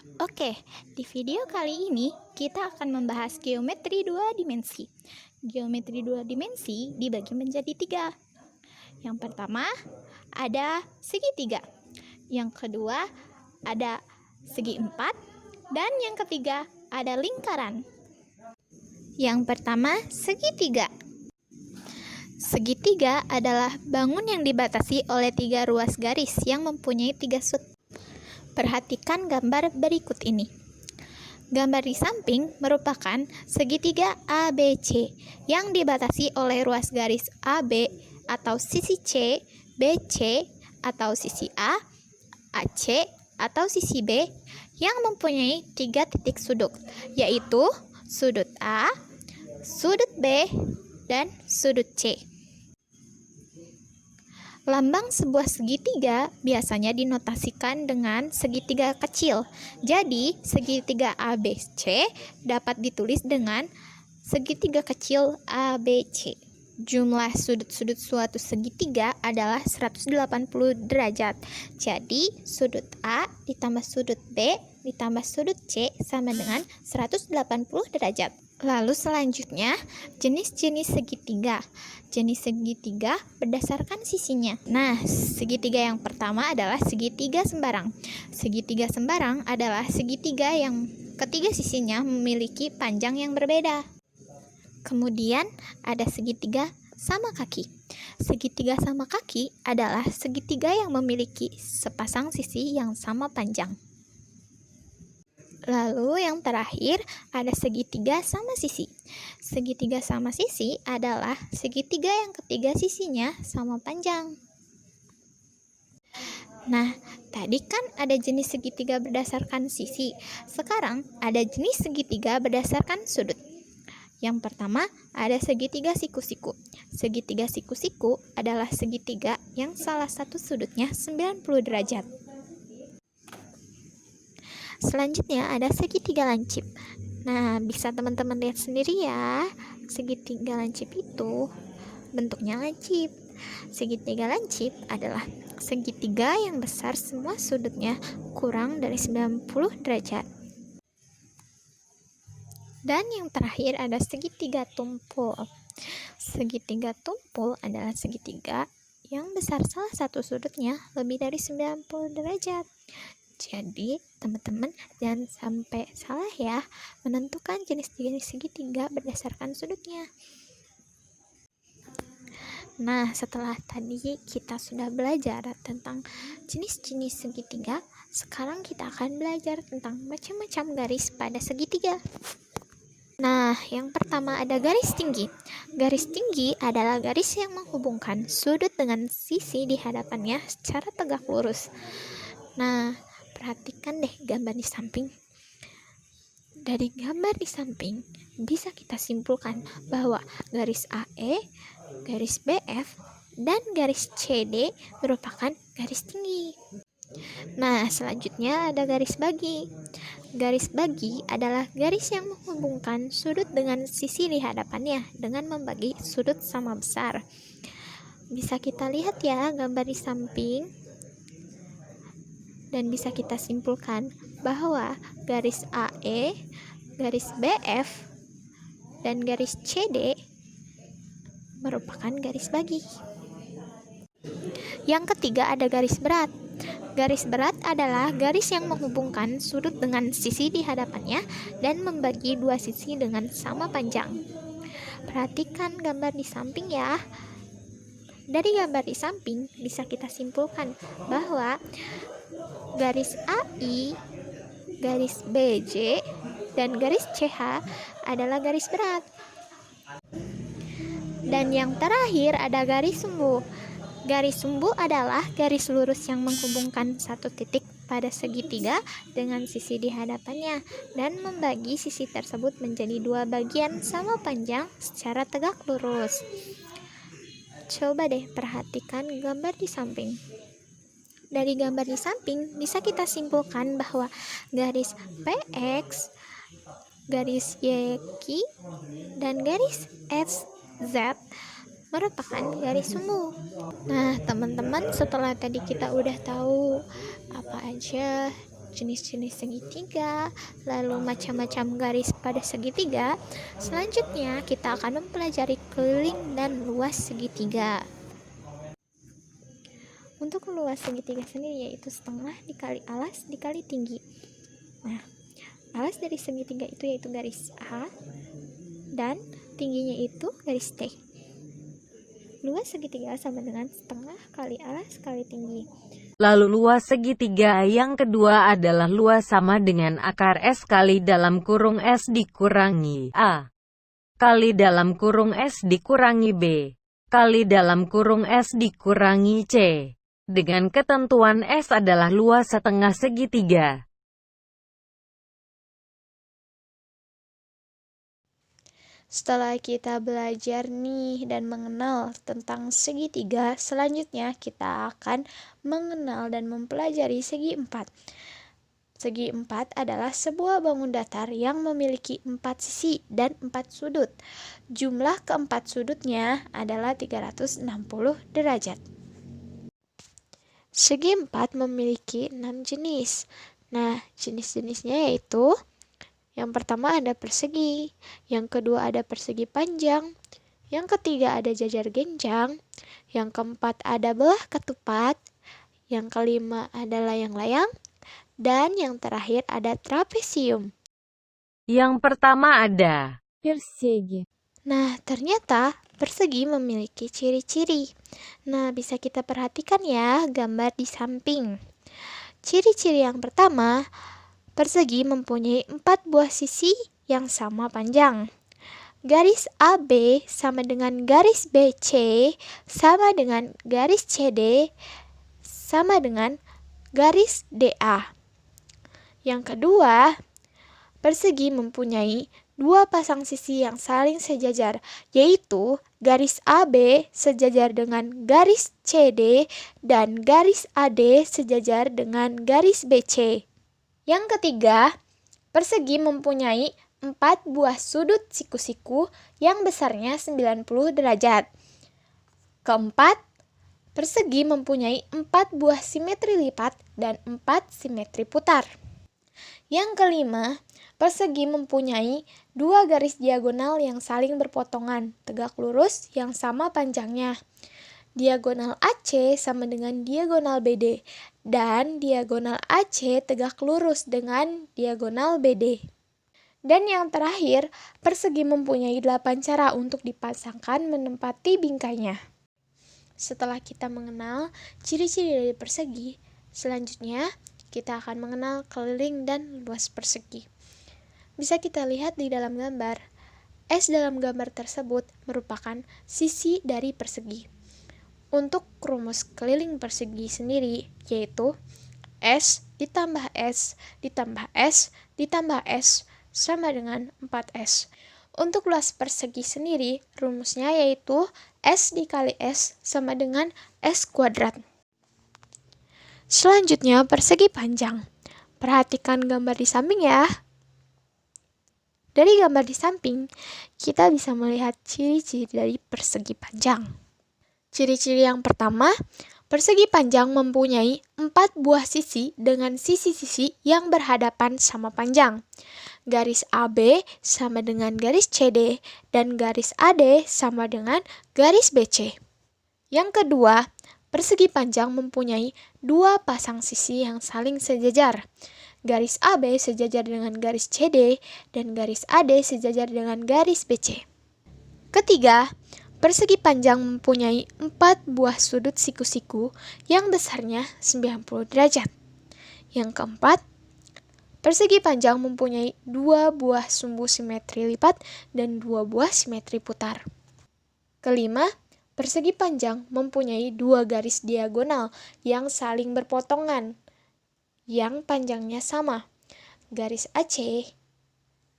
Oke, di video kali ini kita akan membahas geometri dua dimensi. Geometri dua dimensi dibagi menjadi tiga. Yang pertama ada segitiga, yang kedua ada segi empat, dan yang ketiga ada lingkaran. Yang pertama segitiga. Segitiga adalah bangun yang dibatasi oleh tiga ruas garis yang mempunyai tiga sudut. Perhatikan gambar berikut ini. Gambar di samping merupakan segitiga ABC yang dibatasi oleh ruas garis AB atau sisi C, BC atau sisi A, AC atau sisi B yang mempunyai tiga titik sudut, yaitu sudut A, sudut B, dan sudut C. Lambang sebuah segitiga biasanya dinotasikan dengan segitiga kecil. Jadi, segitiga ABC dapat ditulis dengan segitiga kecil ABC. Jumlah sudut-sudut suatu segitiga adalah 180 derajat. Jadi, sudut A ditambah sudut B ditambah sudut C sama dengan 180 derajat. Lalu selanjutnya, jenis-jenis segitiga. Jenis segitiga berdasarkan sisinya. Nah, segitiga yang pertama adalah segitiga sembarang. Segitiga sembarang adalah segitiga yang ketiga sisinya memiliki panjang yang berbeda. Kemudian ada segitiga sama kaki. Segitiga sama kaki adalah segitiga yang memiliki sepasang sisi yang sama panjang. Lalu yang terakhir ada segitiga sama sisi. Segitiga sama sisi adalah segitiga yang ketiga sisinya sama panjang. Nah, tadi kan ada jenis segitiga berdasarkan sisi. Sekarang ada jenis segitiga berdasarkan sudut. Yang pertama ada segitiga siku-siku. Segitiga siku-siku adalah segitiga yang salah satu sudutnya 90 derajat. Selanjutnya ada segitiga lancip. Nah, bisa teman-teman lihat sendiri ya, segitiga lancip itu bentuknya lancip. Segitiga lancip adalah segitiga yang besar semua sudutnya kurang dari 90 derajat. Dan yang terakhir ada segitiga tumpul. Segitiga tumpul adalah segitiga yang besar salah satu sudutnya lebih dari 90 derajat. Jadi, teman-teman jangan sampai salah ya menentukan jenis-jenis segitiga berdasarkan sudutnya. Nah, setelah tadi kita sudah belajar tentang jenis-jenis segitiga, sekarang kita akan belajar tentang macam-macam garis pada segitiga. Nah, yang pertama ada garis tinggi. Garis tinggi adalah garis yang menghubungkan sudut dengan sisi di hadapannya secara tegak lurus. Nah, perhatikan deh gambar di samping. Dari gambar di samping bisa kita simpulkan bahwa garis AE, garis BF, dan garis CD merupakan garis tinggi. Nah, selanjutnya ada garis bagi. Garis bagi adalah garis yang menghubungkan sudut dengan sisi di hadapannya dengan membagi sudut sama besar. Bisa kita lihat ya gambar di samping. Dan bisa kita simpulkan bahwa garis AE, garis BF, dan garis CD merupakan garis bagi. Yang ketiga ada garis berat. Garis berat adalah garis yang menghubungkan sudut dengan sisi di hadapannya dan membagi dua sisi dengan sama panjang. Perhatikan gambar di samping ya. Dari gambar di samping bisa kita simpulkan bahwa garis AI, garis BJ, dan garis CH adalah garis berat. Dan yang terakhir ada garis sumbu. Garis sumbu adalah garis lurus yang menghubungkan satu titik pada segitiga dengan sisi di hadapannya dan membagi sisi tersebut menjadi dua bagian sama panjang secara tegak lurus. Coba deh perhatikan gambar di samping. Dari gambar di samping bisa kita simpulkan bahwa garis PX, garis YQ, dan garis SZ merupakan garis sumbu. Nah, teman-teman, setelah tadi kita udah tahu apa aja jenis-jenis segitiga, lalu macam-macam garis pada segitiga, selanjutnya kita akan mempelajari keliling dan luas segitiga. Untuk luas segitiga sendiri yaitu setengah dikali alas dikali tinggi. Nah, alas dari segitiga itu yaitu garis A dan tingginya itu garis T. Luas segitiga sama dengan setengah kali alas kali tinggi. Lalu luas segitiga yang kedua adalah luas sama dengan akar S kali dalam kurung S dikurangi A kali dalam kurung S dikurangi B kali dalam kurung S dikurangi C. Dengan ketentuan S adalah luas setengah segitiga. Setelah kita belajar nih dan mengenal tentang segitiga, selanjutnya kita akan mengenal dan mempelajari segi empat. Segi empat adalah sebuah bangun datar yang memiliki 4 sisi dan 4 sudut. Jumlah keempat sudutnya adalah 360 derajat. Segi empat memiliki 6 jenis. Nah, jenis-jenisnya yaitu yang pertama ada persegi, yang kedua ada persegi panjang, yang ketiga ada jajar genjang, yang keempat ada belah ketupat, yang kelima ada layang-layang, dan yang terakhir ada trapesium. Yang pertama ada Persegi. Nah, ternyata persegi memiliki ciri-ciri. Nah, bisa kita perhatikan ya gambar di samping. Ciri-ciri yang pertama, persegi mempunyai 4 buah sisi yang sama panjang. Garis AB sama dengan garis BC sama dengan garis CD sama dengan garis DA. Yang kedua, persegi mempunyai 2 pasang sisi yang saling sejajar, yaitu garis AB sejajar dengan garis CD dan garis AD sejajar dengan garis BC. Yang ketiga, persegi mempunyai 4 buah sudut siku-siku yang besarnya 90 derajat. Keempat, persegi mempunyai 4 buah simetri lipat dan 4 simetri putar. Yang kelima, persegi mempunyai 2 garis diagonal yang saling berpotongan, tegak lurus yang sama panjangnya. Diagonal AC sama dengan diagonal BD, dan diagonal AC tegak lurus dengan diagonal BD. Dan yang terakhir, persegi mempunyai 8 cara untuk dipasangkan menempati bingkainya. Setelah kita mengenal ciri-ciri dari persegi, selanjutnya kita akan mengenal keliling dan luas persegi. Bisa kita lihat di dalam gambar. S dalam gambar tersebut merupakan sisi dari persegi. Untuk rumus keliling persegi sendiri yaitu S ditambah S ditambah S ditambah S sama dengan 4S. Untuk luas persegi sendiri, rumusnya yaitu S dikali S sama dengan S kuadrat. Selanjutnya, persegi panjang. Perhatikan gambar di samping ya. Dari gambar di samping, kita bisa melihat ciri-ciri dari persegi panjang. Ciri-ciri yang pertama, persegi panjang mempunyai 4 buah sisi dengan sisi-sisi yang berhadapan sama panjang. Garis AB sama dengan garis CD dan garis AD sama dengan garis BC. Yang kedua, persegi panjang mempunyai 2 pasang sisi yang saling sejajar. Garis AB sejajar dengan garis CD dan garis AD sejajar dengan garis BC. Ketiga, persegi panjang mempunyai 4 buah sudut siku-siku yang besarnya 90 derajat. Yang keempat, persegi panjang mempunyai 2 buah sumbu simetri lipat dan 2 buah simetri putar. Kelima, persegi panjang mempunyai 2 garis diagonal yang saling berpotongan, yang panjangnya sama. Garis AC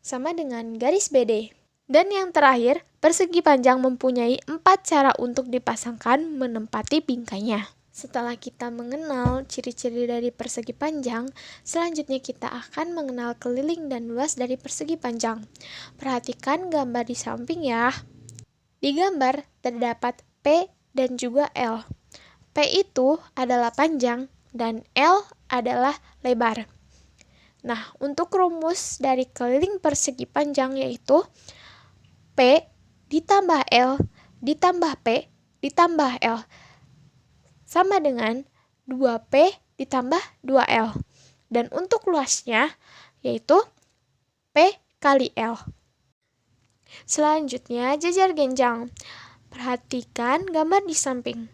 sama dengan garis BD. Dan yang terakhir, persegi panjang mempunyai 4 cara untuk dipasangkan menempati bingkainya. Setelah kita mengenal ciri-ciri dari persegi panjang, selanjutnya kita akan mengenal keliling dan luas dari persegi panjang. Perhatikan gambar di samping ya. Di gambar terdapat P dan juga L. P itu adalah panjang dan L adalah lebar. Nah, untuk rumus dari keliling persegi panjang yaitu P ditambah L ditambah P ditambah L sama dengan 2P ditambah 2L. Dan untuk luasnya yaitu P kali L. Selanjutnya, jajar genjang. Perhatikan gambar di samping.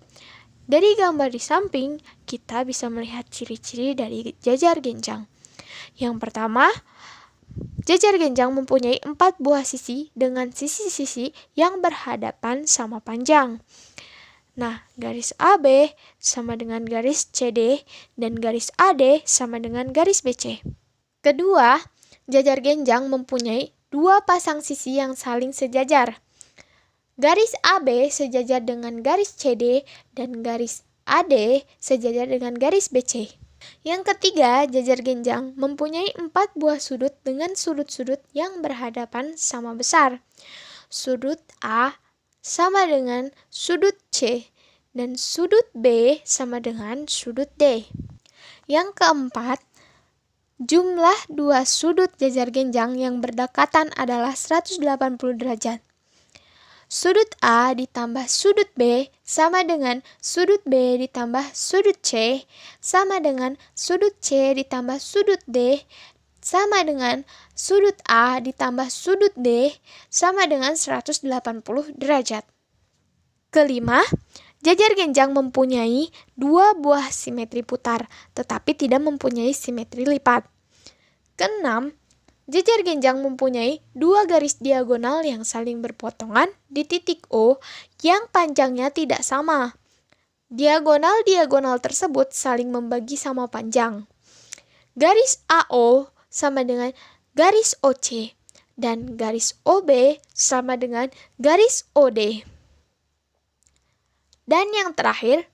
Dari gambar di samping, kita bisa melihat ciri-ciri dari jajar genjang. Yang pertama, jajar genjang mempunyai 4 buah sisi dengan sisi-sisi yang berhadapan sama panjang. Nah, garis AB sama dengan garis CD dan garis AD sama dengan garis BC. Kedua, jajar genjang mempunyai 2 pasang sisi yang saling sejajar. Garis AB sejajar dengan garis CD dan garis AD sejajar dengan garis BC. Yang ketiga, jajar genjang mempunyai 4 buah sudut dengan sudut-sudut yang berhadapan sama besar. Sudut A sama dengan sudut C dan sudut B sama dengan sudut D. Yang keempat, jumlah 2 sudut jajar genjang yang berdekatan adalah 180 derajat. Sudut A ditambah sudut B sama dengan sudut B ditambah sudut C sama dengan sudut C ditambah sudut D sama dengan sudut A ditambah sudut D sama dengan 180 derajat. Kelima, jajar genjang mempunyai 2 buah simetri putar tetapi tidak mempunyai simetri lipat. Keenam, jajar genjang mempunyai 2 garis diagonal yang saling berpotongan di titik O yang panjangnya tidak sama. Diagonal-diagonal tersebut saling membagi sama panjang. Garis AO sama dengan garis OC dan garis OB sama dengan garis OD. Dan yang terakhir,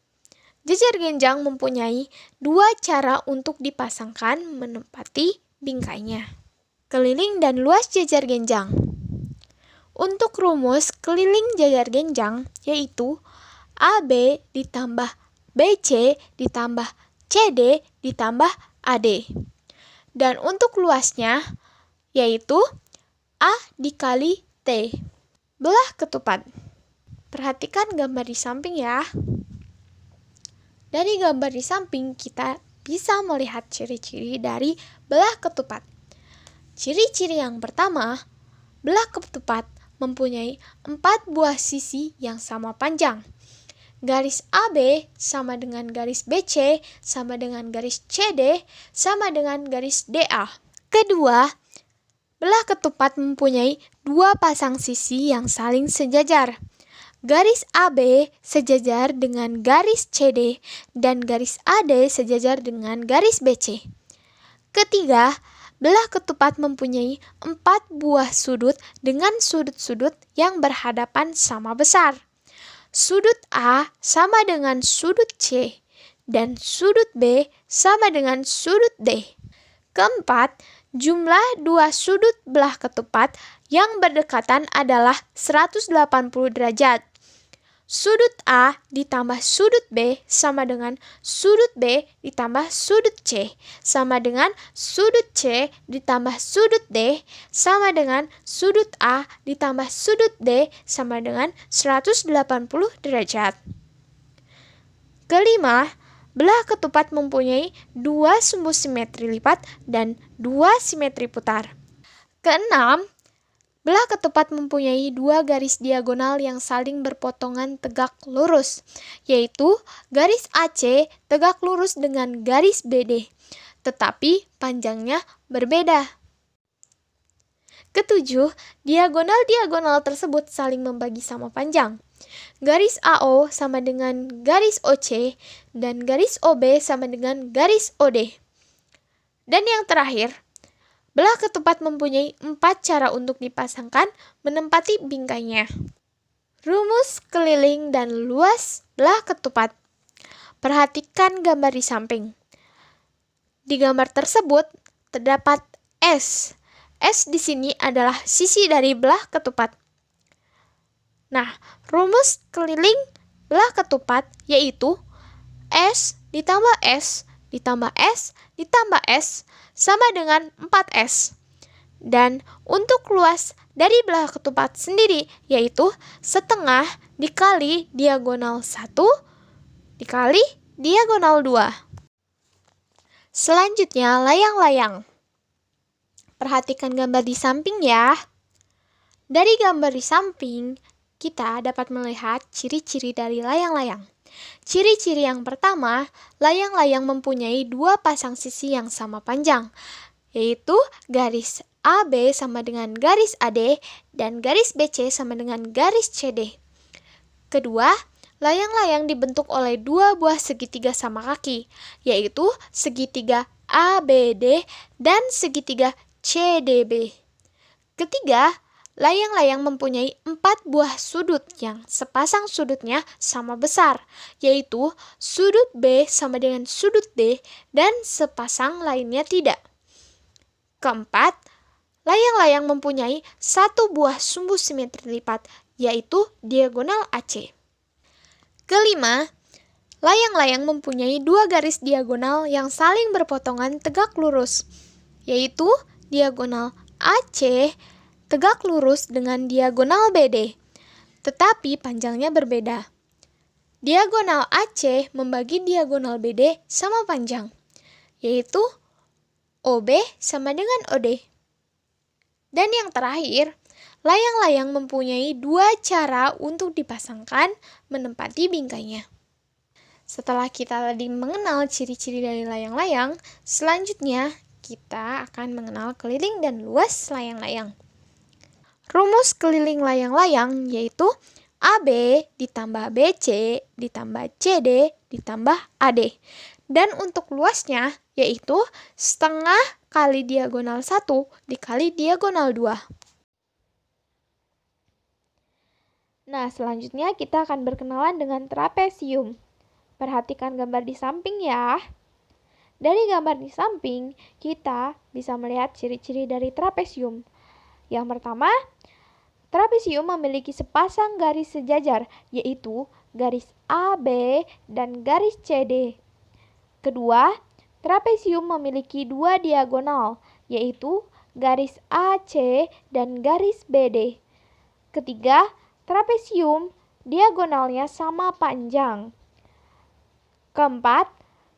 jajar genjang mempunyai 2 cara untuk dipasangkan menempati bingkainya. Keliling dan luas jajar genjang. Untuk rumus keliling jajar genjang yaitu AB ditambah BC ditambah CD ditambah AD. Dan untuk luasnya yaitu A dikali T. Belah ketupat. Perhatikan gambar di samping ya. Dari gambar di samping kita bisa melihat ciri-ciri dari belah ketupat. Ciri-ciri yang pertama, belah ketupat mempunyai 4 buah sisi yang sama panjang. Garis AB sama dengan garis BC sama dengan garis CD sama dengan garis DA. Kedua, belah ketupat mempunyai 2 pasang sisi yang saling sejajar. Garis AB sejajar dengan garis CD dan garis AD sejajar dengan garis BC. Ketiga, belah ketupat mempunyai 4 buah sudut dengan sudut-sudut yang berhadapan sama besar. Sudut A sama dengan sudut C dan sudut B sama dengan sudut D. Keempat, jumlah 2 sudut belah ketupat yang berdekatan adalah 180 derajat. Sudut A ditambah sudut B sama dengan sudut B ditambah sudut C sama dengan sudut C ditambah sudut D sama dengan sudut A ditambah sudut D sama dengan 180 derajat. Kelima, belah ketupat mempunyai 2 sumbu simetri lipat dan 2 simetri putar. Keenam, belah ketupat mempunyai 2 garis diagonal yang saling berpotongan tegak lurus, yaitu garis AC tegak lurus dengan garis BD, tetapi panjangnya berbeda. Ketujuh, diagonal-diagonal tersebut saling membagi sama panjang. Garis AO sama dengan garis OC dan garis OB sama dengan garis OD. Dan yang terakhir, belah ketupat mempunyai 4 cara untuk dipasangkan menempati bingkainya. Rumus keliling dan luas belah ketupat. Perhatikan gambar di samping. Di gambar tersebut terdapat S. S di sini adalah sisi dari belah ketupat. Nah, rumus keliling belah ketupat yaitu S ditambah S ditambah S sama dengan 4S. Dan untuk luas dari belah ketupat sendiri yaitu setengah dikali diagonal 1 dikali diagonal 2. Selanjutnya layang-layang. Perhatikan gambar di samping ya. Dari gambar di samping, kita dapat melihat ciri-ciri dari layang-layang. Ciri-ciri yang pertama, layang-layang mempunyai dua pasang sisi yang sama panjang, yaitu garis AB sama dengan garis AD dan garis BC sama dengan garis CD. Kedua, layang-layang dibentuk oleh dua buah segitiga sama kaki, yaitu segitiga ABD dan segitiga CDB. Ketiga, layang-layang mempunyai 4 buah sudut yang sepasang sudutnya sama besar, yaitu sudut B sama dengan sudut D dan sepasang lainnya tidak. Keempat, layang-layang mempunyai 1 buah sumbu simetri lipat, yaitu diagonal AC. Kelima, layang-layang mempunyai 2 garis diagonal yang saling berpotongan tegak lurus, yaitu diagonal AC tegak lurus dengan diagonal BD, tetapi panjangnya berbeda. Diagonal AC membagi diagonal BD sama panjang, yaitu OB sama dengan OD. Dan yang terakhir, layang-layang mempunyai 2 cara untuk dipasangkan menempati bingkainya. Setelah kita tadi mengenal ciri-ciri dari layang-layang, selanjutnya kita akan mengenal keliling dan luas layang-layang. Rumus keliling layang-layang yaitu AB ditambah BC ditambah CD ditambah AD. Dan untuk luasnya yaitu setengah kali diagonal 1 dikali diagonal 2. Nah, selanjutnya kita akan berkenalan dengan trapesium. Perhatikan gambar di samping ya. Dari gambar di samping, kita bisa melihat ciri-ciri dari trapesium. Yang pertama, trapesium memiliki sepasang garis sejajar, yaitu garis AB dan garis CD. Kedua, trapesium memiliki 2 diagonal, yaitu garis AC dan garis BD. Ketiga, trapesium diagonalnya sama panjang. Keempat,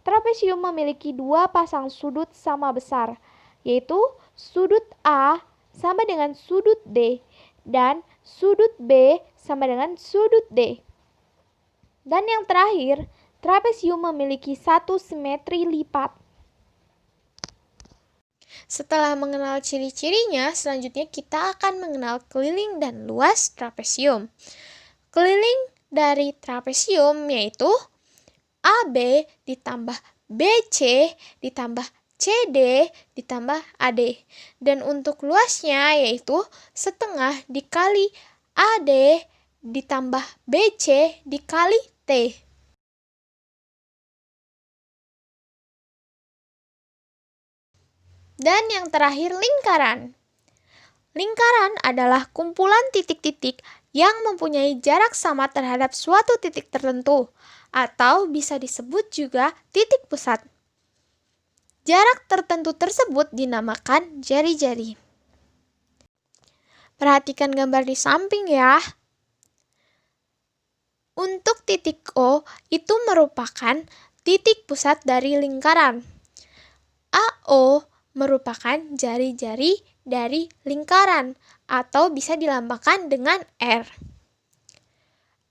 trapesium memiliki 2 pasang sudut sama besar, yaitu sudut A sama dengan sudut D dan sudut B sama dengan sudut D. Dan yang terakhir, trapesium memiliki 1 simetri lipat. Setelah mengenal ciri-cirinya, selanjutnya kita akan mengenal keliling dan luas trapesium. Keliling dari trapesium yaitu AB ditambah BC ditambah CD ditambah AD. Dan untuk luasnya yaitu setengah dikali AD ditambah BC dikali T. Dan yang terakhir lingkaran. Lingkaran adalah kumpulan titik-titik yang mempunyai jarak sama terhadap suatu titik tertentu, atau bisa disebut juga titik pusat. Jarak tertentu tersebut dinamakan jari-jari. Perhatikan gambar di samping ya. Untuk titik O itu merupakan titik pusat dari lingkaran. AO merupakan jari-jari dari lingkaran atau bisa dilambangkan dengan R.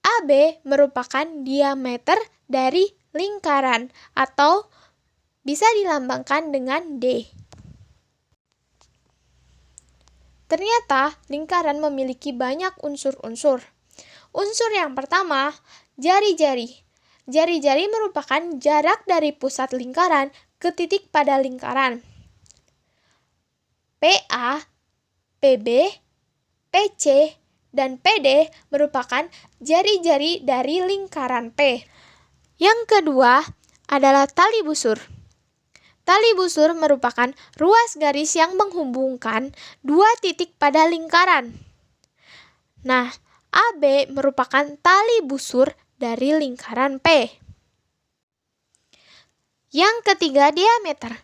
AB merupakan diameter dari lingkaran atau bisa dilambangkan dengan D. Ternyata lingkaran memiliki banyak unsur-unsur. Unsur yang pertama, jari-jari. Jari-jari merupakan jarak dari pusat lingkaran ke titik pada lingkaran. PA, PB, PC, dan PD merupakan jari-jari dari lingkaran P. Yang kedua adalah tali busur. Tali busur merupakan ruas garis yang menghubungkan 2 titik pada lingkaran. Nah, AB merupakan tali busur dari lingkaran P. Yang ketiga, diameter.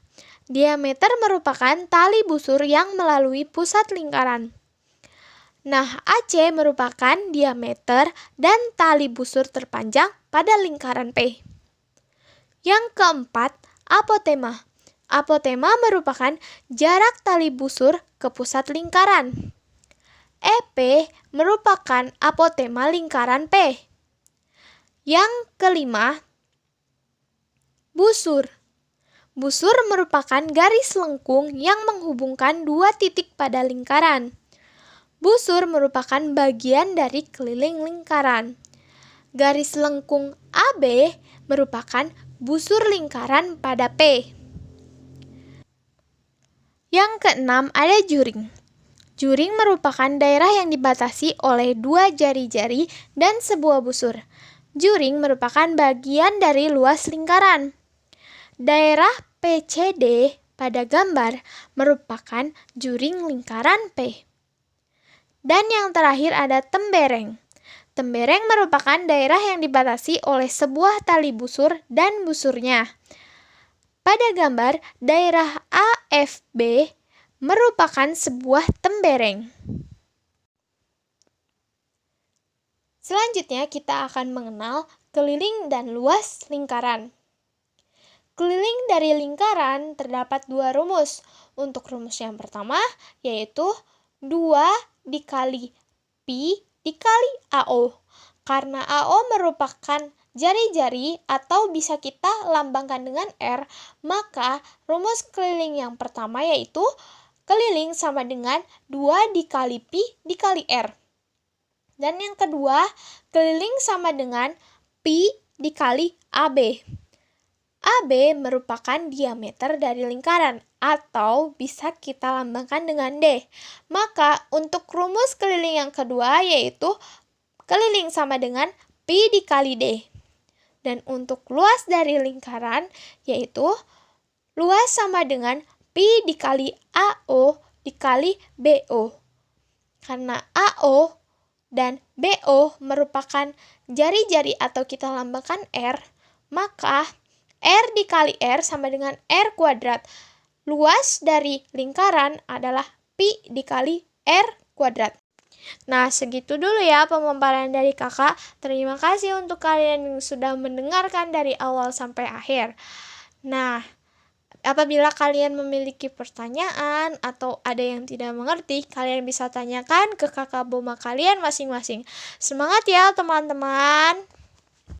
Diameter merupakan tali busur yang melalui pusat lingkaran. Nah, AC merupakan diameter dan tali busur terpanjang pada lingkaran P. Yang keempat, apotema. Apotema merupakan jarak tali busur ke pusat lingkaran. EP merupakan apotema lingkaran P. Yang kelima, busur. Busur merupakan garis lengkung yang menghubungkan dua titik pada lingkaran. Busur merupakan bagian dari keliling lingkaran. Garis lengkung AB merupakan busur lingkaran pada P. Yang keenam, ada juring. Juring merupakan daerah yang dibatasi oleh dua jari-jari dan sebuah busur. Juring merupakan bagian dari luas lingkaran. Daerah PCD pada gambar merupakan juring lingkaran P. Dan yang terakhir ada tembereng. Tembereng merupakan daerah yang dibatasi oleh sebuah tali busur dan busurnya. Pada gambar, daerah AFB merupakan sebuah tembereng. Selanjutnya kita akan mengenal keliling dan luas lingkaran. Keliling dari lingkaran terdapat dua rumus. Untuk rumus yang pertama yaitu 2 dikali pi dikali AO. Karena AO merupakan jari-jari atau bisa kita lambangkan dengan R, maka rumus keliling yang pertama yaitu keliling sama dengan 2 dikali pi dikali R. Dan yang kedua, keliling sama dengan pi dikali AB. AB merupakan diameter dari lingkaran atau bisa kita lambangkan dengan D. Maka untuk rumus keliling yang kedua yaitu keliling sama dengan pi dikali D. Dan untuk luas dari lingkaran yaitu luas sama dengan pi dikali AO dikali BO. Karena AO dan BO merupakan jari-jari atau kita lambangkan R, maka R dikali R sama dengan R kuadrat. Luas dari lingkaran adalah pi dikali R kuadrat. Nah, segitu dulu ya pemaparan dari kakak. Terima kasih untuk kalian yang sudah mendengarkan dari awal sampai akhir. Nah, apabila kalian memiliki pertanyaan atau ada yang tidak mengerti, kalian bisa tanyakan ke kakak Boma kalian masing-masing. Semangat ya teman-teman!